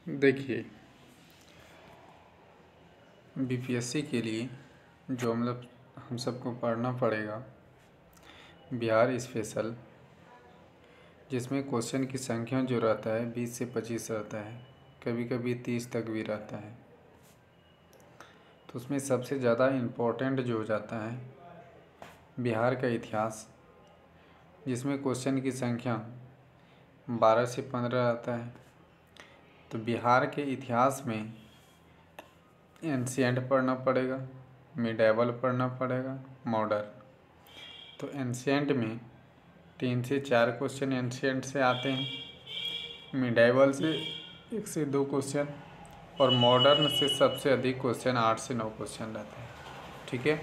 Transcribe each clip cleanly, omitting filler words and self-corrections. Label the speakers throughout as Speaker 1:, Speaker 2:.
Speaker 1: देखिए, बीपीएससी के लिए जो हम सबको पढ़ना पड़ेगा बिहार स्पेशल, जिसमें क्वेश्चन की संख्या जो रहता है 20 से 25 रहता है, कभी कभी 30 तक भी रहता है। तो उसमें सबसे ज़्यादा इम्पोर्टेंट जो हो जाता है बिहार का इतिहास, जिसमें क्वेश्चन की संख्या 12 से 15 रहता है। तो बिहार के इतिहास में एंशिएंट पढ़ना पड़ेगा, मिडेवल पढ़ना पड़ेगा, मॉडर्न। तो एंशिएंट में 3 से 4 क्वेश्चन एंशिएंट से आते हैं, मिडेवल से 1 से 2 क्वेश्चन, और मॉडर्न से सबसे अधिक क्वेश्चन 8 से 9 क्वेश्चन रहते हैं। ठीक है।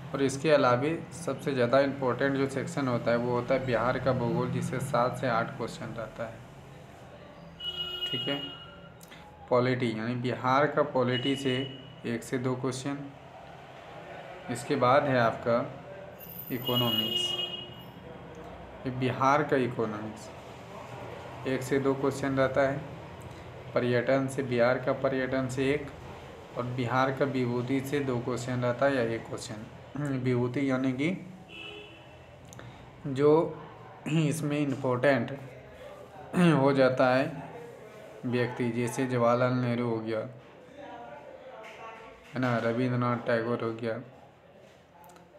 Speaker 1: और इसके अलावा सबसे ज़्यादा इम्पोर्टेंट जो सेक्शन होता है वो होता है बिहार का भूगोल, जिससे 7 से 8 क्वेश्चन रहता है। ठीक है। पॉलिटी यानी बिहार का पॉलिटी से 1 से 2 क्वेश्चन। इसके बाद है आपका इकोनॉमिक्स, ये बिहार का इकोनॉमिक्स 1 से 2 क्वेश्चन रहता है। पर्यटन से, बिहार का पर्यटन से 1, और बिहार का विभूति से 2 क्वेश्चन रहता है या 1 क्वेश्चन। विभूति यानी कि जो इसमें इम्पोर्टेंट हो जाता है व्यक्ति, जैसे जवाहरलाल नेहरू हो गया, है ना, रविंद्रनाथ टैगोर हो गया।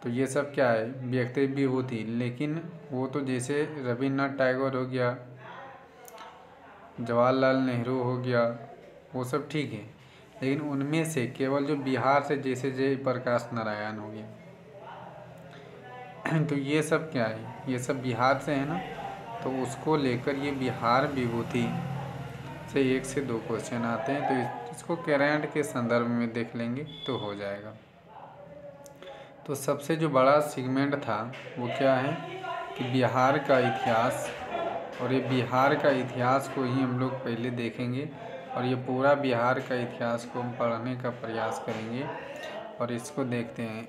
Speaker 1: तो ये सब क्या है, व्यक्ति विभूति। लेकिन वो तो जैसे रविंद्रनाथ टैगोर हो गया, जवाहरलाल नेहरू हो गया, वो सब ठीक है, लेकिन उनमें से केवल जो बिहार से, जैसे जयप्रकाश नारायण हो गया, तो ये सब क्या है, ये सब बिहार से है ना। तो उसको लेकर ये बिहार विभूति से 1 से 2 क्वेश्चन आते हैं। तो इसको करंट के संदर्भ में देख लेंगे तो हो जाएगा। तो सबसे जो बड़ा सेगमेंट था वो क्या है कि बिहार का इतिहास, और ये बिहार का इतिहास को ही हम लोग पहले देखेंगे, और ये पूरा बिहार का इतिहास को हम पढ़ने का प्रयास करेंगे। और इसको देखते हैं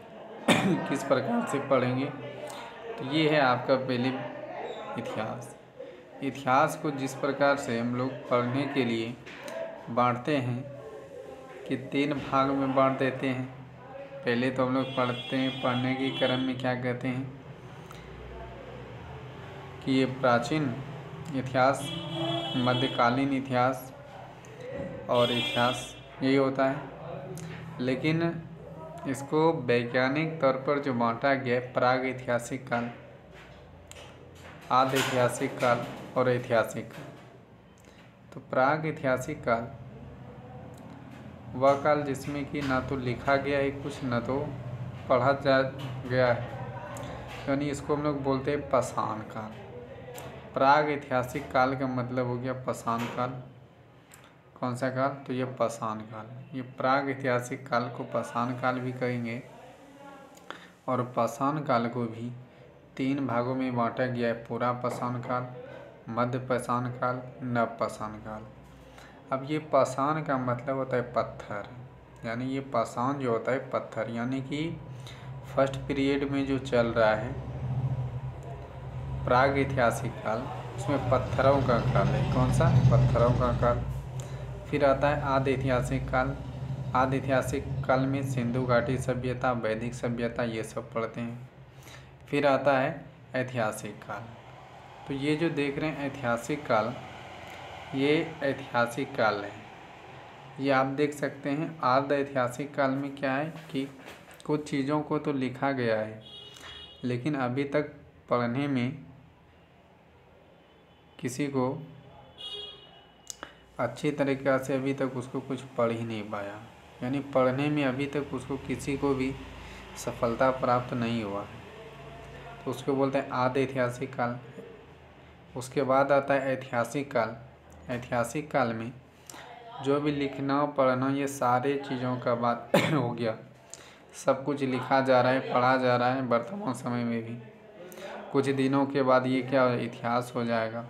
Speaker 1: किस प्रकार से पढ़ेंगे। तो ये है आपका पहले इतिहास। इतिहास को जिस प्रकार से हम लोग पढ़ने के लिए बांटते हैं कि 3 भाग में बांट देते हैं। पहले तो हम लोग पढ़ते हैं, पढ़ने के क्रम में क्या कहते हैं कि ये प्राचीन इतिहास, मध्यकालीन इतिहास और इतिहास, यही होता है। लेकिन इसको वैज्ञानिक तौर पर जो बांटा गया है, प्राग ऐतिहासिक काल, आद्य ऐतिहासिक काल और ऐतिहासिक काल। तो प्राग ऐतिहासिक काल वह काल जिसमें कि ना तो लिखा गया है कुछ, ना तो पढ़ा जा गया है, यानी इसको हम लोग बोलते हैं पाषाण काल। प्राग ऐतिहासिक काल का मतलब हो गया पाषाण काल। कौन सा काल, तो ये पाषाण काल। ये प्राग ऐतिहासिक काल को पाषाण काल भी कहेंगे। और पाषाण काल को भी 3 भागों में बांटा गया है, पूरा पाषाण काल, मध्य पाषाण काल, नव पाषाण काल। अब ये पाषाण का मतलब होता है पत्थर, यानी ये पाषाण जो होता है पत्थर, यानी कि फर्स्ट पीरियड में जो चल रहा है प्राग ऐतिहासिक काल, उसमें पत्थरों का काल है। कौन सा, पत्थरों का काल। फिर आता है आद्य ऐतिहासिक काल। आद्य ऐतिहासिक काल में सिंधु घाटी सभ्यता, वैदिक सभ्यता, ये सब पढ़ते हैं। फिर आता है ऐतिहासिक काल। तो ये जो देख रहे हैं ऐतिहासिक काल, ये ऐतिहासिक काल है। ये आप देख सकते हैं। आद्य ऐतिहासिक काल में क्या है कि कुछ चीज़ों को तो लिखा गया है, लेकिन अभी तक पढ़ने में किसी को अच्छी तरीक़ा से अभी तक उसको कुछ पढ़ ही नहीं पाया, यानी पढ़ने में अभी तक उसको किसी को भी सफलता प्राप्त नहीं हुआ है। तो उसको बोलते हैं आद्य ऐतिहासिक काल। उसके बाद आता है ऐतिहासिक काल। ऐतिहासिक काल में जो भी लिखना पढ़ना, ये सारे चीज़ों का बात हो गया। सब कुछ लिखा जा रहा है, पढ़ा जा रहा है। वर्तमान समय में भी कुछ दिनों के बाद ये क्या इतिहास हो जाएगा।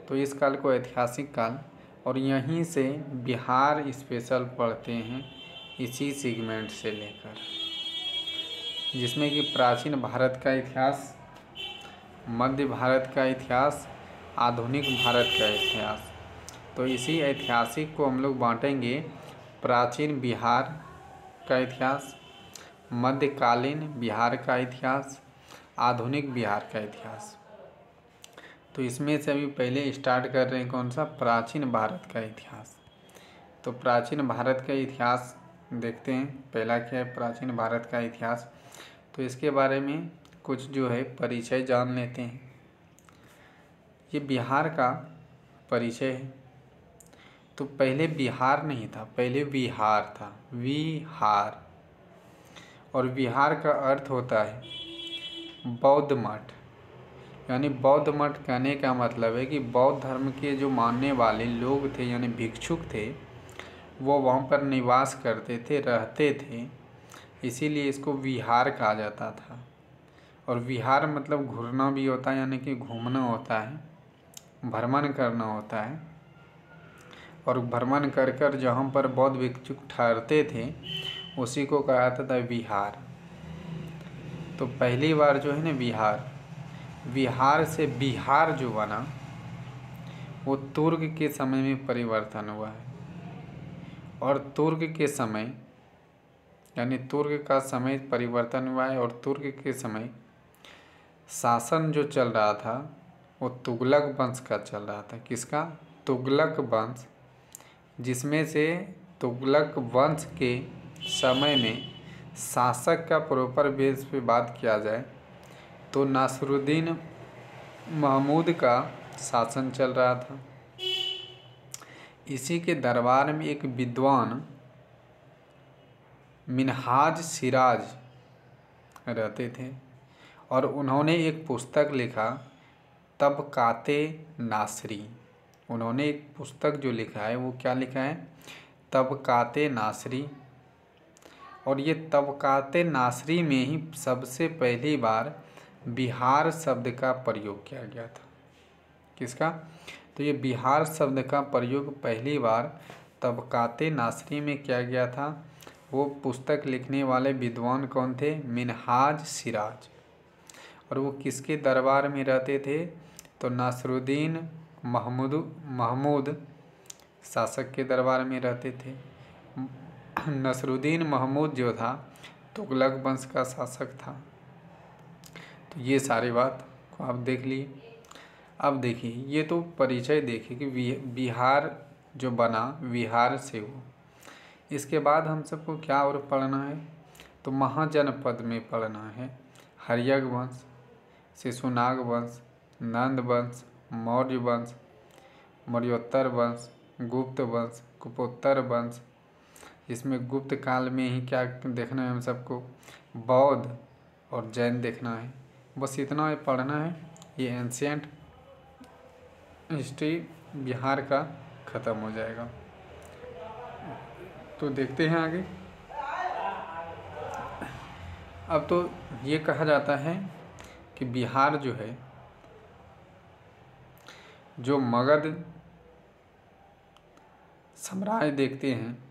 Speaker 1: तो इस काल को ऐतिहासिक काल, और यहीं से बिहार स्पेशल पढ़ते हैं, इसी सेगमेंट से लेकर, जिसमें कि प्राचीन भारत का इतिहास, मध्य भारत का इतिहास, आधुनिक भारत का इतिहास, तो इसी ऐतिहासिक को हम लोग बांटेंगे प्राचीन बिहार का इतिहास, मध्यकालीन बिहार का इतिहास, आधुनिक बिहार का इतिहास। तो इसमें से अभी पहले स्टार्ट कर रहे हैं कौन सा, प्राचीन भारत का इतिहास। तो प्राचीन भारत का इतिहास देखते हैं, पहला क्या है प्राचीन भारत का इतिहास। तो इसके बारे में कुछ जो है परिचय जान लेते हैं। ये बिहार का परिचय है। तो पहले बिहार नहीं था, पहले विहार था, विहार। और विहार का अर्थ होता है बौद्ध मठ। यानी बौद्ध मठ कहने का मतलब है कि बौद्ध धर्म के जो मानने वाले लोग थे यानी भिक्षुक थे, वो वहाँ पर निवास करते थे, रहते थे, इसीलिए इसको विहार कहा जाता था। और विहार मतलब घूरना भी होता है, यानी कि घूमना होता है, भ्रमण करना होता है। और भ्रमण कर कर जहाँ पर बौद्ध भिक्षुक ठहरते थे उसी को कहा जाता था विहार। तो पहली बार जो है ना विहार से बिहार जो बना वो तुर्क के समय में परिवर्तन हुआ है। और तुर्क के समय यानी तुर्क का समय परिवर्तन हुआ है। और तुर्क के समय शासन जो चल रहा था वो तुगलक वंश का चल रहा था। किसका, तुगलक वंश, जिसमें से तुगलक वंश के समय में शासक का प्रॉपर बेस पे बात किया जाए तो नासरुद्दीन महमूद का शासन चल रहा था। इसी के दरबार में एक विद्वान मिनहाज सिराज रहते थे और उन्होंने एक पुस्तक लिखा तबकाते नासरी। उन्होंने एक पुस्तक जो लिखा है वो क्या लिखा है, तबकाते नासरी। और ये तबकाते नासरी में ही सबसे पहली बार बिहार शब्द का प्रयोग किया गया था। किसका, तो ये बिहार शब्द का प्रयोग पहली बार तबकाते नासरी में किया गया था। वो पुस्तक लिखने वाले विद्वान कौन थे, मिनहाज सिराज। और वो किसके दरबार में रहते थे, तो नासरुद्दीन महमूद शासक के दरबार में रहते थे। नसरुद्दीन महमूद जो था तुगलक वंश का शासक था। तो ये सारी बात को आप देख लिए। अब देखिए, ये तो परिचय देखिए कि बिहार जो बना विहार से हो। इसके बाद हम सबको क्या और पढ़ना है, तो महाजनपद में पढ़ना है हर्यक वंश, शिशुनाग वंश, नंद वंश, मौर्य वंश, मौर्योत्तर वंश, गुप्त वंश, गुप्तोत्तर वंश। इसमें गुप्त काल में ही क्या देखना है हम सबको, बौद्ध और जैन देखना है। बस इतना ही पढ़ना है। ये एंशिएंट हिस्ट्री बिहार का ख़त्म हो जाएगा। तो देखते हैं आगे। अब तो ये कहा जाता है कि बिहार जो है, जो मगध साम्राज्य देखते हैं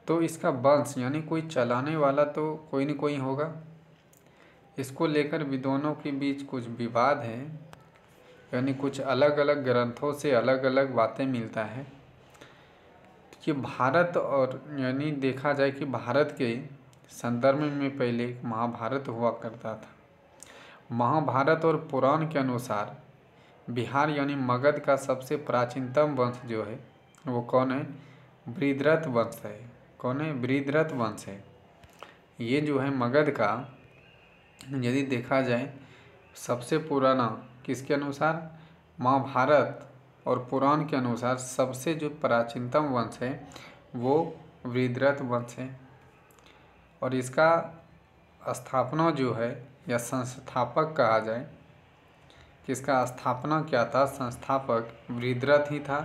Speaker 1: तो इसका वंश यानी कोई चलाने वाला तो कोई न कोई होगा। इसको लेकर विद्वानों के बीच कुछ विवाद है, यानी कुछ अलग अलग ग्रंथों से अलग अलग बातें मिलता है कि भारत और यानी देखा जाए कि भारत के संदर्भ में पहले एक महाभारत हुआ करता था। महाभारत और पुराण के अनुसार बिहार यानी मगध का सबसे प्राचीनतम वंश जो है वो कौन है, बृहद्रथ वंश है। कौन है, बृहद्रथ वंश है। ये जो है मगध का यदि देखा जाए सबसे पुराना किसके अनुसार, महाभारत और पुराण के अनुसार सबसे जो प्राचीनतम वंश है वो बृहद्रथ वंश है। और इसका स्थापना जो है या संस्थापक कहा जाए, किसका स्थापना क्या था, संस्थापक बृहद्रथ ही था।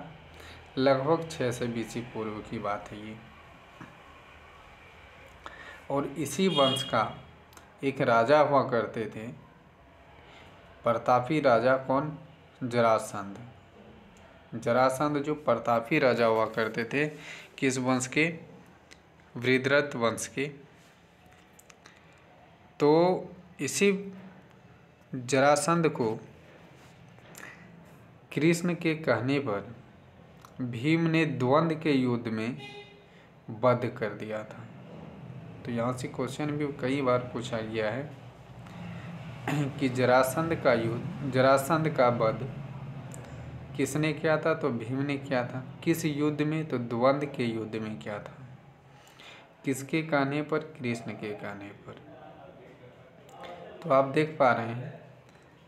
Speaker 1: लगभग 600 BC पूर्व की बात है ये। और इसी वंश का एक राजा हुआ करते थे, प्रतापी राजा। कौन, जरासंध। जरासंध जो प्रतापी राजा हुआ करते थे, किस वंश के, बृहद्रथ वंश के। तो इसी जरासंध को कृष्ण के कहने पर भीम ने द्वंद्व के युद्ध में वध कर दिया था। तो यहाँ से क्वेश्चन भी कई बार पूछा गया है कि जरासंध का वध किसने किया था? तो भीम ने किया था। किस युद्ध में? तो द्वंद्व के युद्ध में किया था। किसके कहने पर? कृष्ण के कहने पर। तो आप देख पा रहे हैं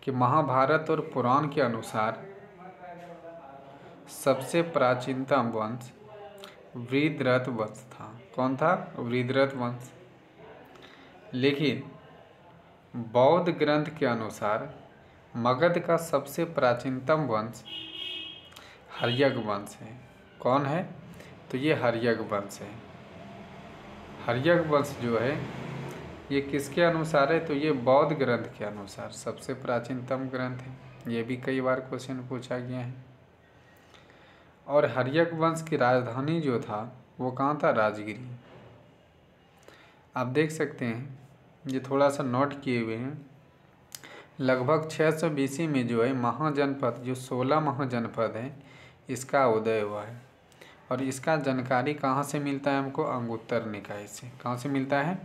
Speaker 1: कि महाभारत और पुराण के अनुसार सबसे प्राचीनतम वंश वृद्धरथ वंश था। कौन था? वृद्धरथ वंश। लेकिन बौद्ध ग्रंथ के अनुसार मगध का सबसे प्राचीनतम वंश हर्यक वंश है। कौन है? तो ये हर्यक वंश है। हर्यक वंश जो है ये किसके अनुसार है? तो ये बौद्ध ग्रंथ के अनुसार सबसे प्राचीनतम ग्रंथ है। ये भी कई बार क्वेश्चन पूछा गया है। और हर्यक वंश की राजधानी जो था वो कहाँ था? राजगिरी। आप देख सकते हैं, ये थोड़ा सा नोट किए हुए हैं। लगभग 600 BC में जो है महाजनपद, जो 16 महाजनपद है, इसका उदय हुआ है। और इसका जानकारी कहाँ से मिलता है हमको? अंगुत्तर निकाय से। कहाँ से मिलता है?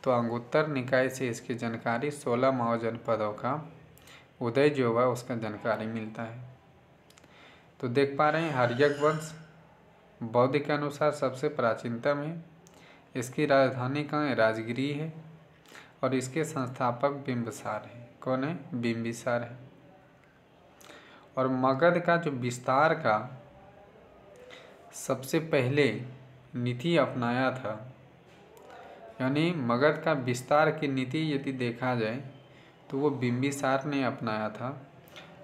Speaker 1: तो अंगुत्तर निकाय से इसकी जानकारी 16 महाजनपदों का उदय जो हुआ उसका जानकारी मिलता है। तो देख पा रहे हैं हर्यक वंश बौद्ध के अनुसार सबसे प्राचीनतम है। इसकी राजधानी कहाँ है? राजगिरी है। और इसके संस्थापक बिंबिसार है। कौन है? बिंबिसार है। और मगध का जो विस्तार का सबसे पहले नीति अपनाया था, यानी मगध का विस्तार की नीति यदि देखा जाए तो वो बिंबिसार ने अपनाया था।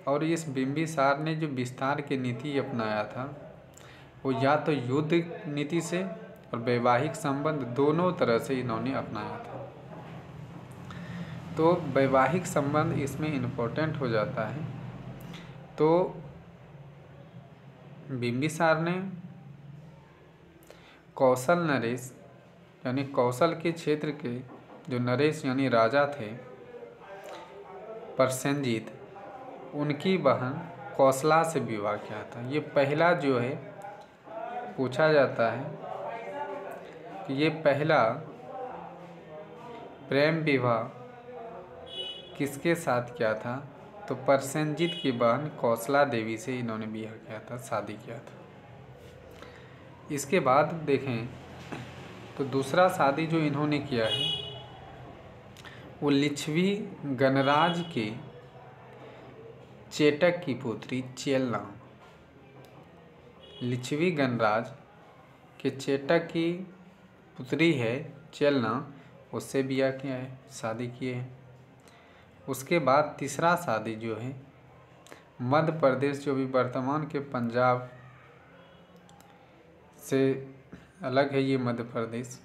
Speaker 1: और इस बिंबिसार ने जो विस्तार की नीति अपनाया था वो या तो युद्ध नीति से और वैवाहिक संबंध दोनों तरह से इन्होंने अपनाया था। तो वैवाहिक संबंध इसमें इम्पोर्टेंट हो जाता है। तो बिंबिसार ने कौशल नरेश यानी कौशल के क्षेत्र के जो नरेश यानी राजा थे प्रसेनजीत, उनकी बहन कौशला से विवाह किया था। ये पहला जो है पूछा जाता है कि ये पहला प्रेम विवाह किसके साथ किया था? तो प्रसेनजीत की बहन कौशला देवी से इन्होंने विवाह किया था, शादी किया था। इसके बाद देखें तो दूसरा शादी जो इन्होंने किया है वो लिच्छवी गणराज के चेटक की पुत्री चेलना, लिच्छवी गणराज के चेटक की पुत्री है चेलना, उससे विवाह किया है, शादी किए हैं। उसके बाद तीसरा शादी जो है मध्य प्रदेश, जो भी वर्तमान के पंजाब से अलग है ये मध्य प्रदेश,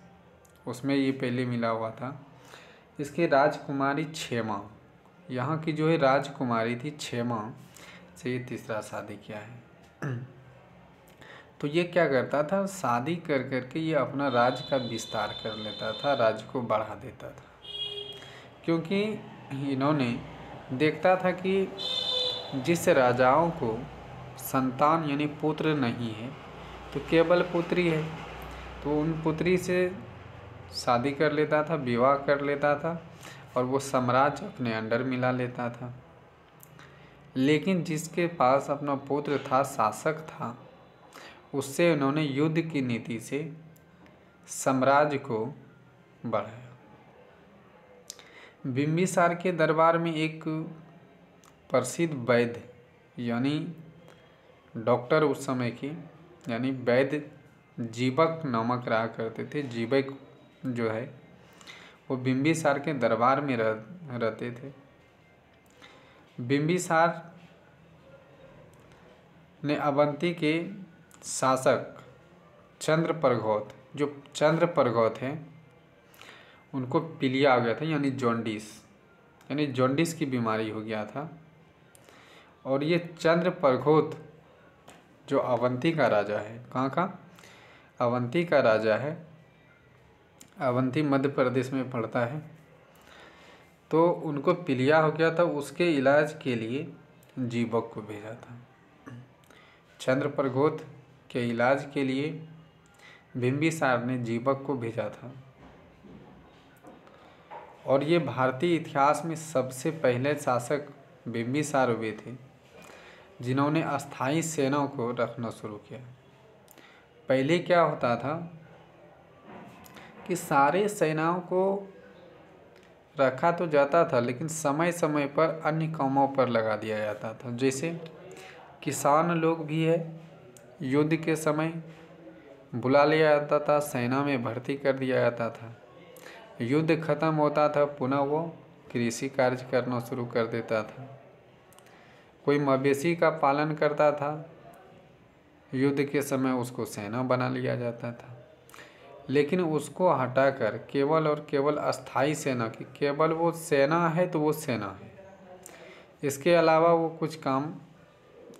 Speaker 1: उसमें ये पहले मिला हुआ था। इसकी राजकुमारी क्षेमा, यहाँ की जो है राजकुमारी थी क्षेमा से ये तीसरा शादी किया है। तो ये क्या करता था? शादी कर करके ये अपना राज्य का विस्तार कर लेता था, राज्य को बढ़ा देता था। क्योंकि इन्होंने देखता था कि जिस राजाओं को संतान यानी पुत्र नहीं है तो केवल पुत्री है, तो उन पुत्री से शादी कर लेता था, विवाह कर लेता था और वो साम्राज्य अपने अंडर मिला लेता था। लेकिन जिसके पास अपना पुत्र था, शासक था, उससे उन्होंने युद्ध की नीति से साम्राज्य को बढ़ाया। बिंबिसार के दरबार में एक प्रसिद्ध वैद्य यानी डॉक्टर उस समय की यानी वैद्य जीवक नामक रहा करते थे। जीवक जो है वो बिंबिसार के दरबार में रहते थे। बिंबिसार ने अवंती के शासक चंद्रप्रघोत, जो चंद्रप्रघोत हैं, उनको पीलिया आ गया था यानी जॉन्डिस की बीमारी हो गया था। और ये चंद्रप्रघोत जो अवंती का राजा है, कहाँ का? अवंती का राजा है। अवंती मध्य प्रदेश में पड़ता है। तो उनको पीलिया हो गया था, उसके इलाज के लिए जीवक को भेजा था। चंद्रप्रगोत के इलाज के लिए बिंबिसार ने जीवक को भेजा था। और ये भारतीय इतिहास में सबसे पहले शासक बिंबिसार हुए थे जिन्होंने अस्थाई सेना को रखना शुरू किया। पहले क्या होता था कि सारे सेनाओं को रखा तो जाता था, लेकिन समय समय पर अन्य कामों पर लगा दिया जाता था। जैसे किसान लोग भी है, युद्ध के समय बुला लिया जाता था, सेना में भर्ती कर दिया जाता था। युद्ध खत्म होता था, पुनः वो कृषि कार्य करना शुरू कर देता था। कोई मवेशी का पालन करता था, युद्ध के समय उसको सेना बना लिया जाता था। लेकिन उसको हटाकर केवल और केवल अस्थाई सेना की, केवल वो सेना है तो वो सेना है, इसके अलावा वो कुछ काम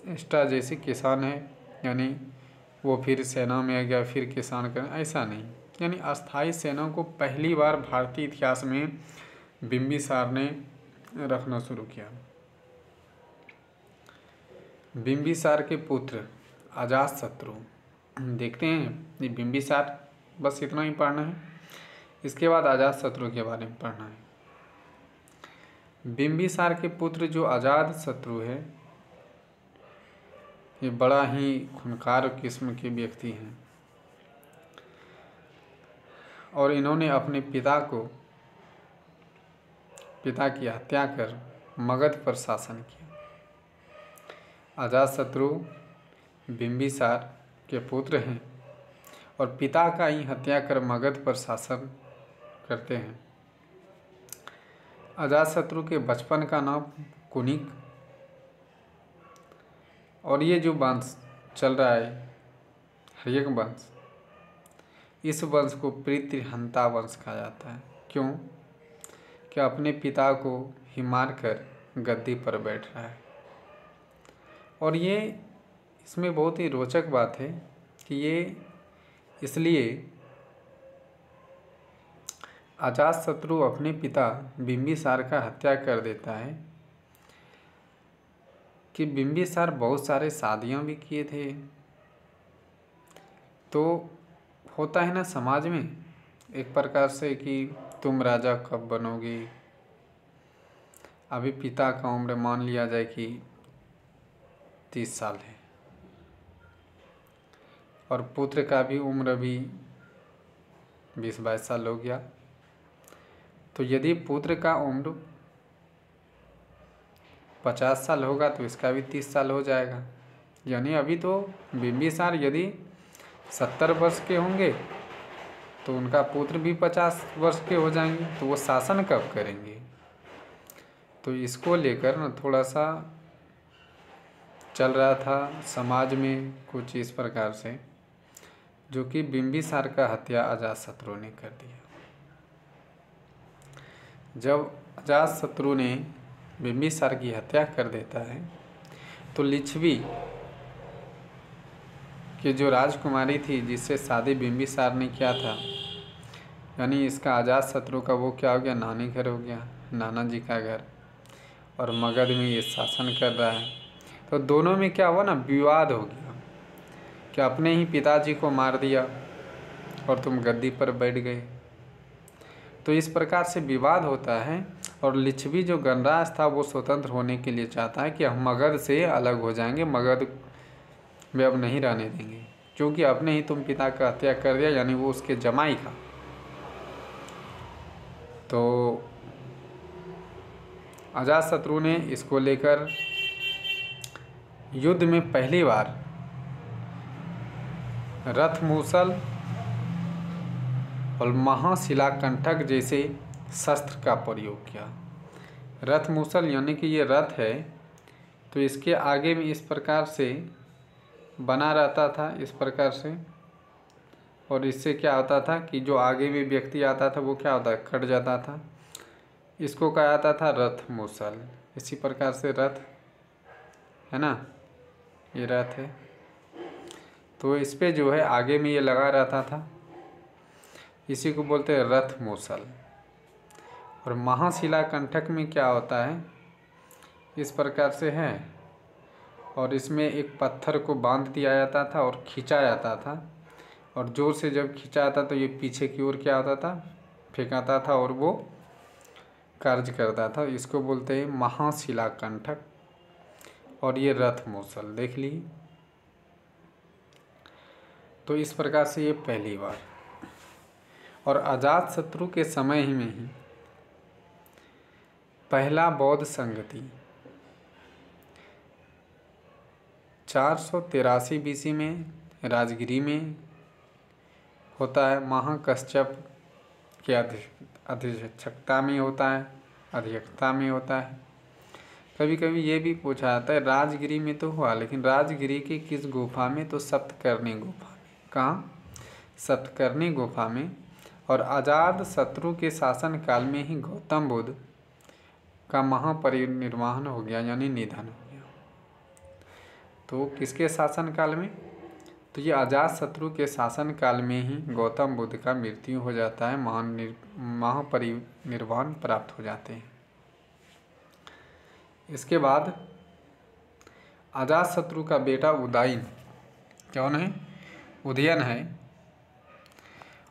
Speaker 1: एक्स्ट्रा, जैसे किसान है यानी वो फिर सेना में आ गया, फिर किसान कर, ऐसा नहीं। यानी अस्थाई सेना को पहली बार भारतीय इतिहास में बिंबिसार ने रखना शुरू किया। बिंबिसार के पुत्र अजातशत्रु, देखते हैं ये बिंबिसार, बस इतना ही पढ़ना है। इसके बाद अजातशत्रु के बारे में पढ़ना है। बिंबिसार के पुत्र जो अजातशत्रु है, ये बड़ा ही खूंखार किस्म के व्यक्ति हैं और इन्होंने अपने पिता की हत्या कर मगध पर शासन किया। अजातशत्रु बिंबिसार के पुत्र हैं और पिता का ही हत्या कर मगध पर शासन करते हैं। अजातशत्रु के बचपन का नाम कुनिक, और ये जो वंश चल रहा है हर्यक वंश, इस वंश को प्रीतिहंता वंश कहा जाता है। क्यों? कि अपने पिता को ही मार कर गद्दी पर बैठ रहा है। और ये इसमें बहुत ही रोचक बात है कि ये इसलिए अजातशत्रु अपने पिता बिंबिसार का हत्या कर देता है कि बिंबिसार बहुत सारे शादियां भी किए थे। तो होता है ना समाज में एक प्रकार से कि तुम राजा कब बनोगे। अभी पिता का उम्र मान लिया जाए कि 30 साल है और पुत्र का भी उम्र भी 20-22 साल हो गया। तो यदि पुत्र का उम्र 50 साल होगा तो इसका भी 30 साल हो जाएगा। यानी अभी तो बिंबिसार यदि 70 वर्ष के होंगे तो उनका पुत्र भी 50 वर्ष के हो जाएंगे, तो वो शासन कब करेंगे। तो इसको लेकर ना थोड़ा सा चल रहा था समाज में कुछ इस प्रकार से, जो कि बिंबिसार का हत्या अजातशत्रु ने कर दिया। जब अजातशत्रु ने बिंबिसार की हत्या कर देता है तो लिच्छवी कि जो राजकुमारी थी जिससे शादी बिंबिसार ने किया था, यानी इसका अजातशत्रु का वो क्या हो गया, नानी घर हो गया, नाना जी का घर, और मगध में ये शासन कर रहा है। तो दोनों में क्या हुआ ना, विवाद हो गया कि अपने ही पिताजी को मार दिया और तुम गद्दी पर बैठ गए। तो इस प्रकार से विवाद होता है। और लिच्छवी जो गणराज था वो स्वतंत्र होने के लिए चाहता है कि हम मगध से अलग हो जाएंगे, मगध में अब नहीं रहने देंगे, क्योंकि अपने ही तुम पिता का हत्या कर दिया, यानी वो उसके जमाई था। तो अजातशत्रु ने इसको लेकर युद्ध में पहली बार रथमूसल और महाशिलाकंठक जैसे शस्त्र का प्रयोग किया। रथमूसल यानी कि ये रथ है तो इसके आगे में इस प्रकार से बना रहता था, इस प्रकार से, और इससे क्या होता था कि जो आगे में व्यक्ति आता था वो क्या होता है, कट जाता था। इसको कहा जाता था रथमूसल। इसी प्रकार से रथ है ना, ये रथ है तो इस पे जो है आगे में ये लगा रहता था, इसी को बोलते हैं रथमूसल। और महाशिलाकंठक में क्या होता है, इस प्रकार से है, और इसमें एक पत्थर को बांध दिया जाता था और खींचा जाता था, और ज़ोर से जब खींचा जाता तो ये पीछे की ओर क्या होता था, फेंकाता था और वो कार्य करता था। इसको बोलते हैं महाशिलाकंठक। और ये रथ मूसल देख ली। तो इस प्रकार से ये पहली बार। और अजात शत्रु के समय ही में ही पहला बौद्ध संगति 483 BC में राजगिरी में होता है। महाकश्यप के अध्यक्षता में होता है, अध्यक्षता में होता है। कभी कभी ये भी पूछा जाता है राजगिरी में तो हुआ, लेकिन राजगिरी की किस गुफा में, तो सप्तकर्णी गुफा में। कहाँ? सप्तकर्णी गुफा में। और अजात शत्रु के शासन काल में ही गौतम बुद्ध का महापरिनिर्वाण हो गया, यानी निधन हो गया। तो किसके शासन काल में? तो ये अजात शत्रु के शासन काल में ही गौतम बुद्ध का मृत्यु हो जाता है, महापरिनिर्वाण प्राप्त हो जाते हैं। इसके बाद अजात शत्रु का बेटा उदयन, कौन है? उदयन है।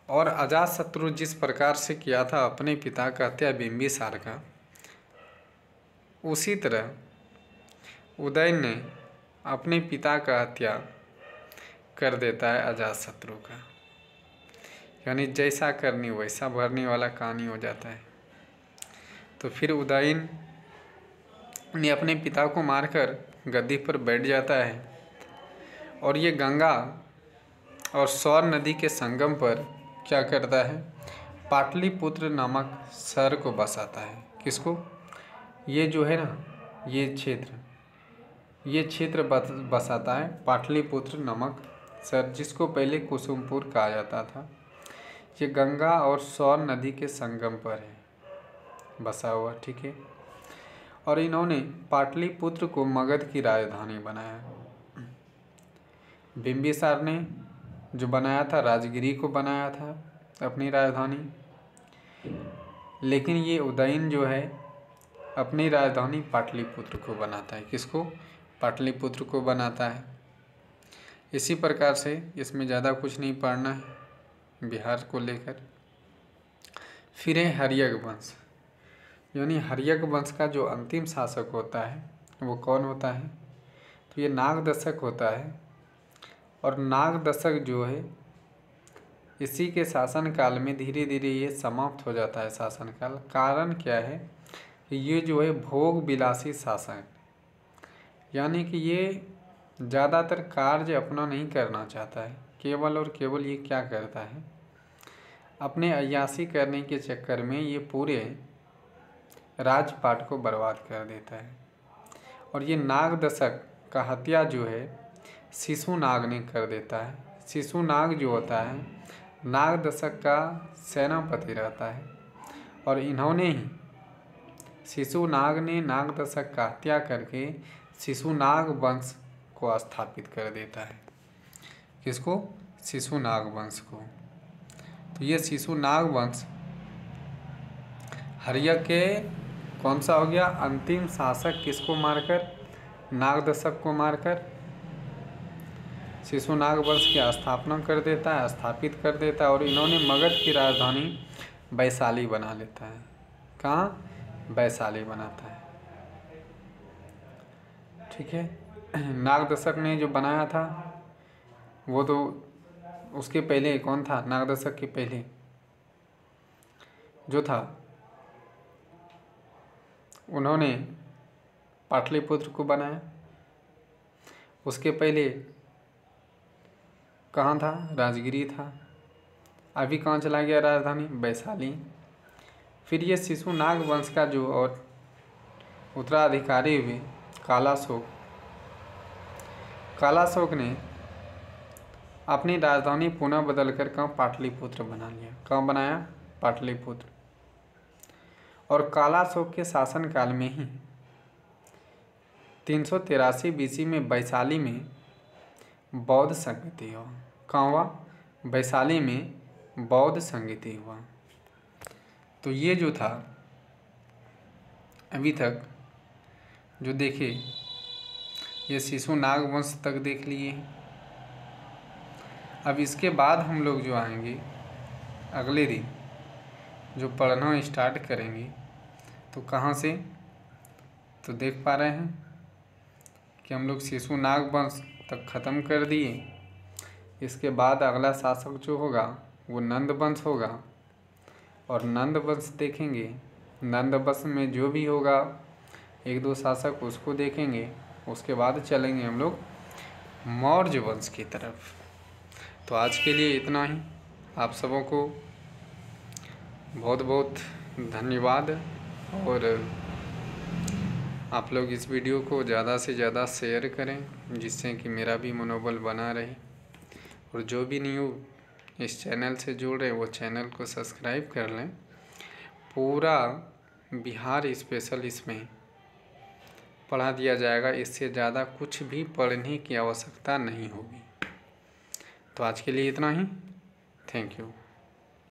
Speaker 1: और अजात शत्रु जिस प्रकार से किया था अपने पिता का हत्या बिंबिसार का, उसी तरह उदयन ने अपने पिता का हत्या कर देता है अजात शत्रु का, यानी जैसा करनी वैसा भरने वाला कहानी हो जाता है। तो फिर उदयन ने अपने पिता को मारकर गद्दी पर बैठ जाता है, और ये गंगा और सौर नदी के संगम पर क्या करता है, पाटलिपुत्र नामक शहर को बसाता है। किसको? ये जो है ना, ये क्षेत्र बसाता है पाटलिपुत्र नामक शहर, जिसको पहले कुसुमपुर कहा जाता था। ये गंगा और सौर नदी के संगम पर है बसा हुआ, ठीक है। और इन्होंने पाटलिपुत्र को मगध की राजधानी बनाया। बिंबिसार ने जो बनाया था, राजगिरी को बनाया था अपनी राजधानी, लेकिन ये उदयन जो है अपनी राजधानी पाटलिपुत्र को बनाता है। किसको? पाटलिपुत्र को बनाता है। इसी प्रकार से इसमें ज़्यादा कुछ नहीं पढ़ना है बिहार को लेकर। फिर है हर्यक वंश, यानी हर्यक वंश का जो अंतिम शासक होता है वो कौन होता है? तो ये नागदशक होता है। और नागदशक जो है इसी के शासनकाल में धीरे धीरे ये समाप्त हो जाता है शासनकाल। कारण क्या है? ये जो है भोग विलासी शासन, यानी कि ये ज़्यादातर कार्य अपना नहीं करना चाहता है, केवल और केवल ये क्या करता है, अपने अय्यासी करने के चक्कर में ये पूरे राजपाट को बर्बाद कर देता है। और ये नागदशक का हत्या जो है शिशुनाग ने कर देता है। शिशुनाग जो होता है नागदशक का सेनापति रहता है, और इन्होंने ही शिशुनाग ने नागदशक का हत्या करके शिशुनाग वंश को स्थापित कर देता है। किसको? शिशुनाग वंश को। तो ये शिशुनाग वंश हर्यक के कौन सा हो गया? अंतिम शासक। किसको मारकर? नागदशक को मारकर शिशुनाग वंश की स्थापना कर देता है, स्थापित कर देता है। और इन्होंने मगध की राजधानी वैशाली बना लेता है। कहाँ? वैशाली बनाता है, ठीक है। नागदशक ने जो बनाया था वो तो उसके पहले कौन था? नागदशक के पहले जो था उन्होंने पाटलिपुत्र को बनाया। उसके पहले कहाँ था? राजगिरी था। अभी कहाँ चला गया राजधानी? वैशाली। फिर ये शिशुनाग वंश का जो और उत्तराधिकारी हुए कालाशोक ने अपनी राजधानी पुनः बदलकर कहाँ? पाटलिपुत्र बना लिया। कहाँ बनाया? पाटलिपुत्र। और कालाशोक के शासनकाल में ही 383 BC में वैशाली में बौद्ध संगति हुआ। कहाँ हुआ? वैशाली में बौद्ध संगति हुआ। तो ये जो था अभी तक जो देखे ये शिशुनाग वंश तक देख लिए। अब इसके बाद हम लोग जो आएंगे अगले दिन जो पढ़ना स्टार्ट करेंगे, तो कहाँ से, तो देख पा रहे हैं कि हम लोग शिशुनाग वंश तक ख़त्म कर दिए। इसके बाद अगला शासक जो होगा वो नंद वंश होगा, और नंद वंश देखेंगे। नंद वंश में जो भी होगा 1-2 शासक उसको देखेंगे। उसके बाद चलेंगे हम लोग मौर्य वंश की तरफ। तो आज के लिए इतना ही। आप सबों को बहुत बहुत धन्यवाद, और आप लोग इस वीडियो को ज़्यादा से ज़्यादा शेयर करें, जिससे कि मेरा भी मनोबल बना रहे। और जो भी न्यू इस चैनल से जुड़ रहे वो चैनल को सब्सक्राइब कर लें। पूरा बिहार स्पेशल इसमें पढ़ा दिया जाएगा, इससे ज़्यादा कुछ भी पढ़ने की आवश्यकता नहीं होगी। तो आज के लिए इतना ही। Thank you.